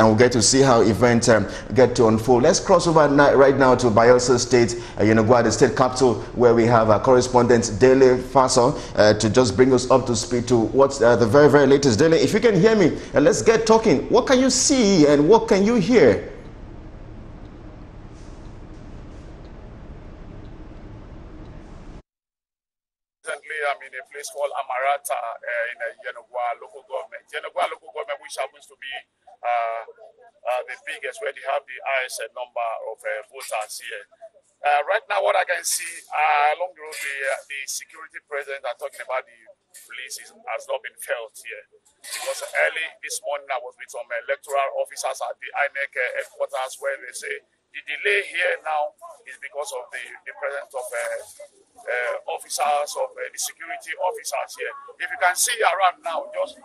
and we'll get to see how events get to unfold. Let's cross over right now to Bayelsa State, the state capital, where we have our correspondent Dele Fasan to just bring us up to speed to what's the very, very latest. Dele, if you can hear me, let's get talking. What can you see and what can you hear? I'm in a place called Amarata in a Yenogwa local government. Yenogwa local government, which happens to be the biggest, where they have the highest number of voters here. Right now, what I can see along the road, the security presence are talking about the police has not been felt here. Because early this morning, I was with some electoral officers at the INEC headquarters, where they say the delay here now is because of the presence of officers, of the security officers here. If you can see around now, just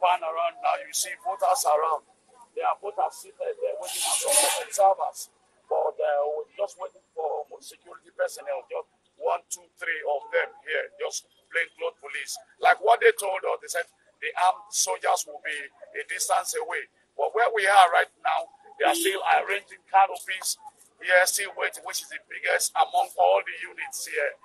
pan around now, you see voters around. There are voters seated there waiting for some observers, but we're just waiting for security personnel, just 1, 2, 3 of them here, just plainclothes police. Like what they told us, they said the armed soldiers will be a distance away. But where we are right now, they are still arranging canopies here, still waiting, which is the biggest among all the units here.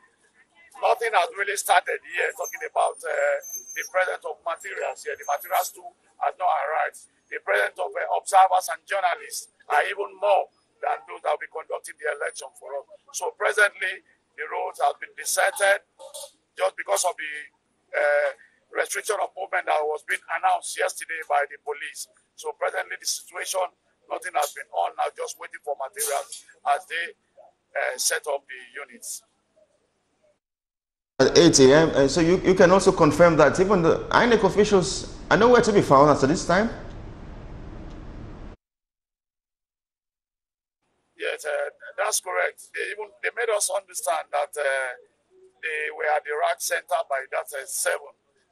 Nothing has really started here, talking about the presence of materials here. The materials too has not arrived. The presence of observers and journalists are even more than those that will be conducting the election for us. So presently, the roads have been deserted just because of the restriction of movement that was being announced yesterday by the police. So presently, the situation, nothing has been on now, just waiting for materials as they set up the units. At 8 a.m. So you can also confirm that even the INEC officials are nowhere to be found after this time? Yes, that's correct. They made us understand that they were at the rack center by that 7.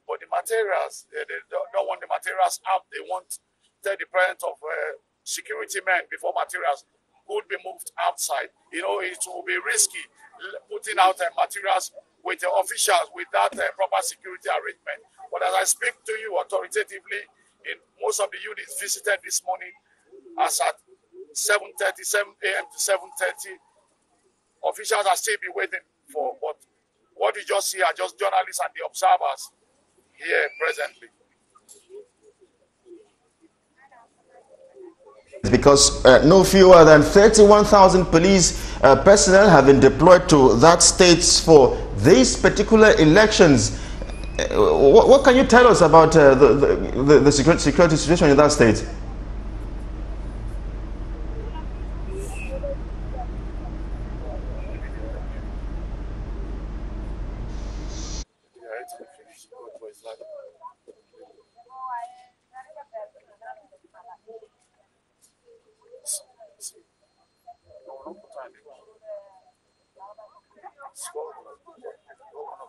But the materials, they don't want the materials up. They want the presence of security men before materials could be moved outside. You know, it will be risky putting out materials with the officials without proper security arrangement. But as I speak to you authoritatively, in most of the units visited this morning, as at 7:30, 7 a.m. to 7:30, officials are still be waiting for. But what you just see are just journalists and the observers here presently. Because no fewer than 31,000 police personnel have been deployed to that state for these particular elections. What can you tell us about the security situation in that state?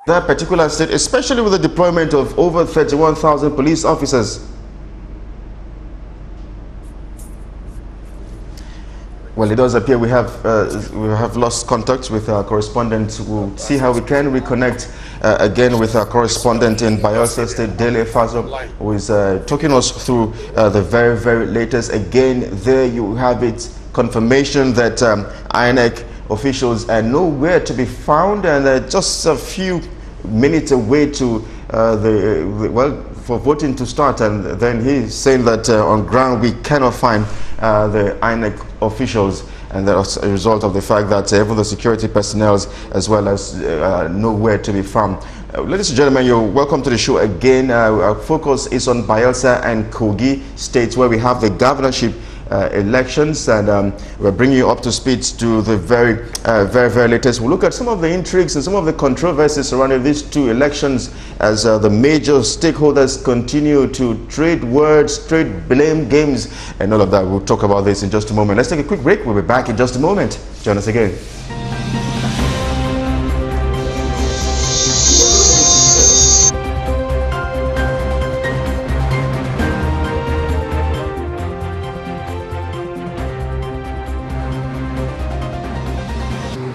That particular state, especially with the deployment of over 31,000 police officers. Well, it does appear we have lost contact with our correspondent. We'll see how we can reconnect again with our correspondent in Bayelsa State, Dele Fasan, who is talking us through the very, very latest. Again, there you have it, confirmation that INEC officials are nowhere to be found, and just a few minutes away to for voting to start. And then he's saying that on ground we cannot find the INEC officials, and that's a result of the fact that even the security personnel as well as nowhere to be found. Ladies and gentlemen, you're welcome to the show again. Our focus is on Bayelsa and Kogi states, where we have the governorship elections, and we're bringing you up to speed to the very, very latest. We'll look at some of the intrigues and some of the controversies surrounding these two elections as the major stakeholders continue to trade words, trade blame games, and all of that. We'll talk about this in just a moment. Let's take a quick break. We'll be back in just a moment. Join us again.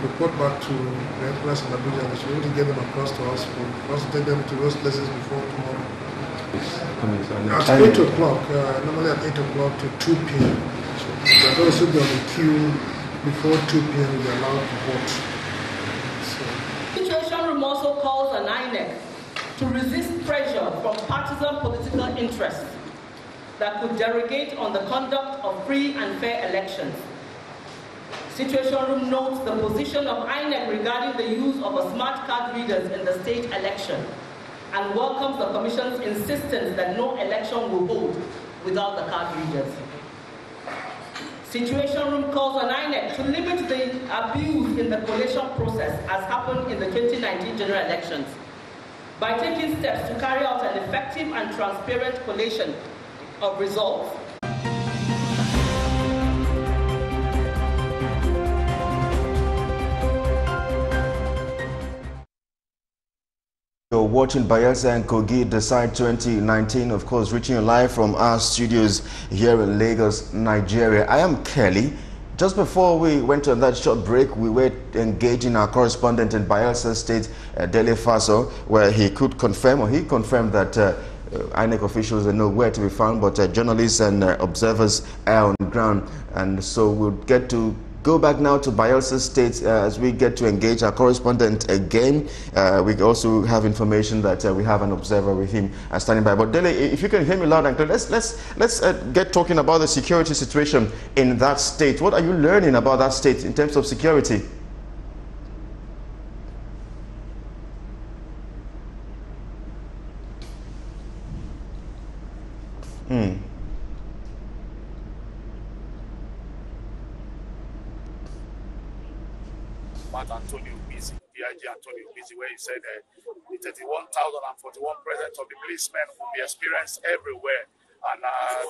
Report back to the headquarters in Abuja, and they should only get them across to us for us to take them to those places before tomorrow. At 8 o'clock, normally at 8 o'clock to 2 p.m. But also be on the queue before 2 p.m. we are allowed to vote. Situation room also calls on INEC to resist pressure from partisan political interests that could derogate on the conduct of free and fair elections. Situation room notes the position of INEC regarding the use of smart card readers in the state election and welcomes the Commission's insistence that no election will hold without the card readers. Situation room calls on INEC to limit the abuse in the collation process as happened in the 2019 general elections by taking steps to carry out an effective and transparent collation of results. You're watching Bayelsa and Kogi Decide 2019, of course, reaching you live from our studios here in Lagos, Nigeria. I am Kelly. Just before we went on that short break, we were engaging our correspondent in Bayelsa State, Dele Fasan, where he confirmed that INEC officials are nowhere to be found, but journalists and observers are on the ground. And so we'll get to go back now to Bayelsa State as we get to engage our correspondent again. We also have information that we have an observer with him standing by. But Dele, if you can hear me loud and clear, let's get talking about the security situation in that state. What are you learning about that state in terms of security? Where he said the 31,041 presence of the policemen will be experienced everywhere, and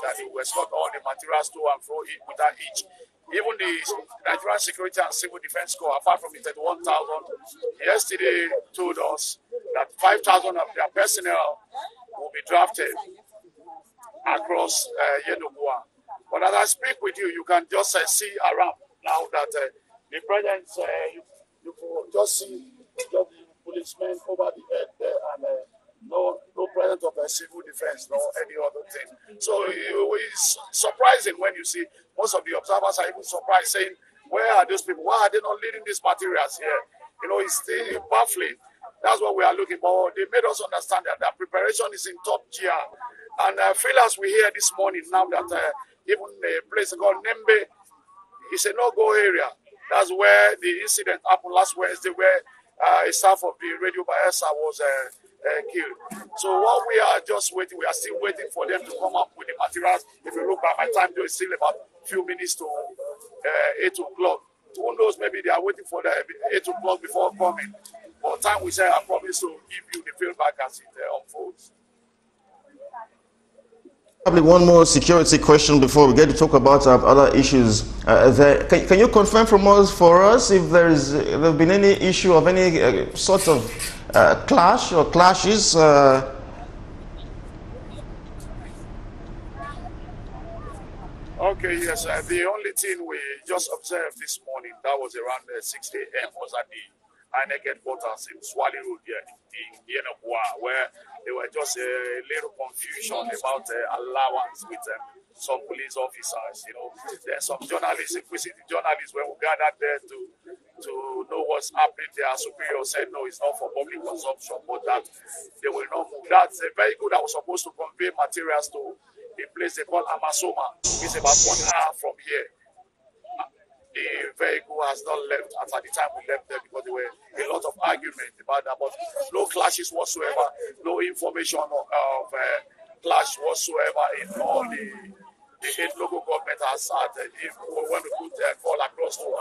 that he will escort all the materials to and fro without each. Even the Nigerian Security and Civil Defense Corps, apart from the 31,000, yesterday told us that 5,000 of their personnel will be drafted across Yenogua. But as I speak with you, you can just see around now that the presence, you can just see the policemen over the head there, and no presence of a civil defense, no any other thing. So it's surprising when you see most of the observers are even surprised, saying, where are those people? Why are they not leading these materials here? You know, it's baffling. That's what we are looking for. They made us understand that preparation is in top tier. And I feel as we hear this morning now that even a place called Nembe is a no-go area. That's where the incident happened last Wednesday, where a staff of the Radio Bayelsa was killed. So what we are just waiting, we are still waiting for them to come up with the materials. If you look at my time, there is still about a few minutes to 8 o'clock. Who knows, maybe they are waiting for the 8 o'clock before coming. But time we say, I promise to give you the feedback as it unfolds. Probably one more security question before we get to talk about other issues. Can you confirm for us if there's been any issue of any sort of clash or clashes? Okay, yes. The only thing we just observed this morning, that was around 6 a.m., was at the INEC headquarters in Swally Road here in Yenogua, where there were just a little confusion about allowance with some police officers. You know, there's some journalists, inquisitive journalists, when we gathered there to know what's happening. Their superior said no, it's not for public consumption, but that they will not move. That's a vehicle that was supposed to convey materials to a place they call Amasoma. It's about 1 hour from here. The vehicle has not left at the time we left there because there were a lot of argument about that, but no clashes whatsoever, no information of clash whatsoever in all the 8 local government has had when we put call across to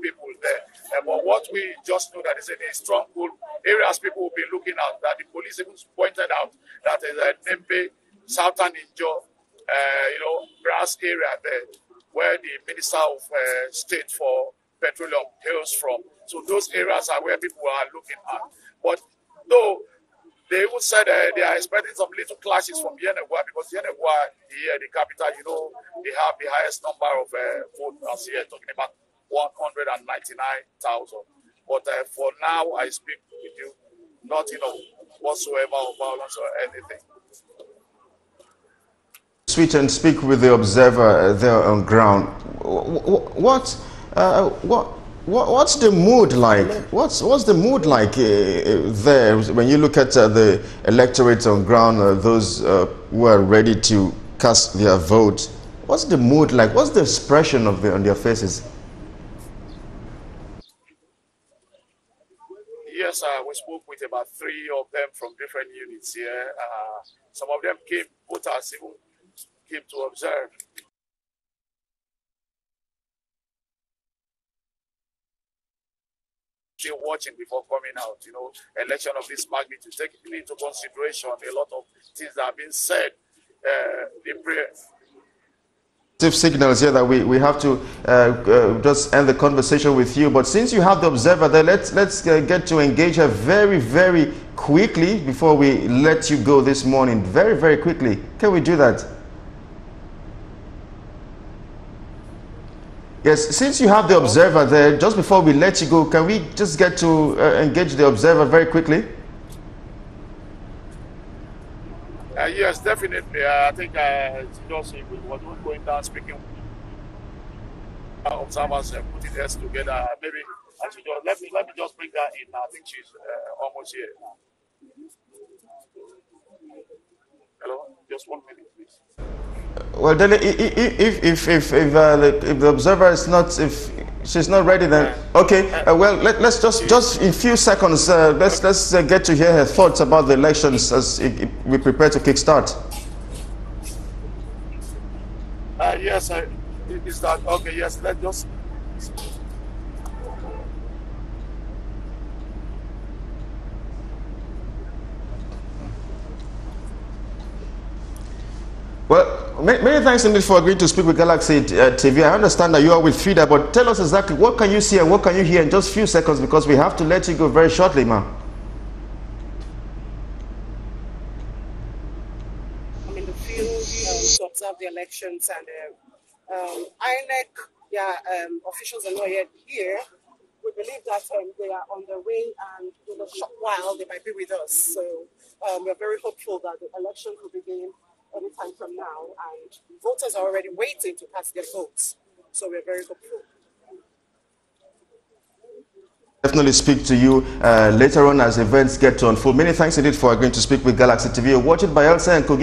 people there. But what we just know that is in a stronghold areas people will be looking at, that the police even pointed out that is Nembe, Southern Injo, grass area there, where the Minister of State for Petroleum hails from. So those areas are where people are looking at. But though they even said they are expecting some little clashes from Yenogua, because Yenogua, here, the capital, they have the highest number of voters here, talking about 199,000. But for now, I speak with you, nothing of whatsoever of violence or anything. switch and speak with the observer there on ground. What's the mood like? What's the mood like there when you look at the electorate on ground, those who are ready to cast their vote? What's the mood like? What's the expression of on their faces? Yes, we spoke with about 3 of them from different units here. Some of them came, voters even came to observe. Still watching before coming out, you know, election of this magnitude, taking into consideration a lot of things that have been said in prayer. Signals here that we have to just end the conversation with you, but since you have the observer there, let's get to engage her very, very quickly before we let you go this morning. Very, very quickly. Can we do that? Yes, since you have the observer there, just before we let you go, can we just get to engage the observer very quickly? Yes, definitely. I think just we were going down speaking observers and putting heads together. Maybe I should just let me just bring her in. I think she's almost here. Hello, just 1 minute, please. Well, Dele, if the observer is not, if she's not ready, then okay. Well, let's just in few seconds. Let's get to hear her thoughts about the elections as we prepare to kickstart. Yes, is that okay? Yes, let's just. Well, many thanks indeed for agreeing to speak with Galaxy TV. I understand that you are with FIDA, but tell us exactly what can you see and what can you hear in just a few seconds, because we have to let you go very shortly, ma'am. I'm in the field to observe the elections, and INEC, officials are not yet here. We believe that they are on their way, and in a short while they might be with us. So we're very hopeful that the election will begin anytime from now, and voters are already waiting to cast their votes. So we're very hopeful. Definitely speak to you later on as events get to unfold. Many thanks indeed for agreeing to speak with Galaxy TV. Watch it by Bayelsa and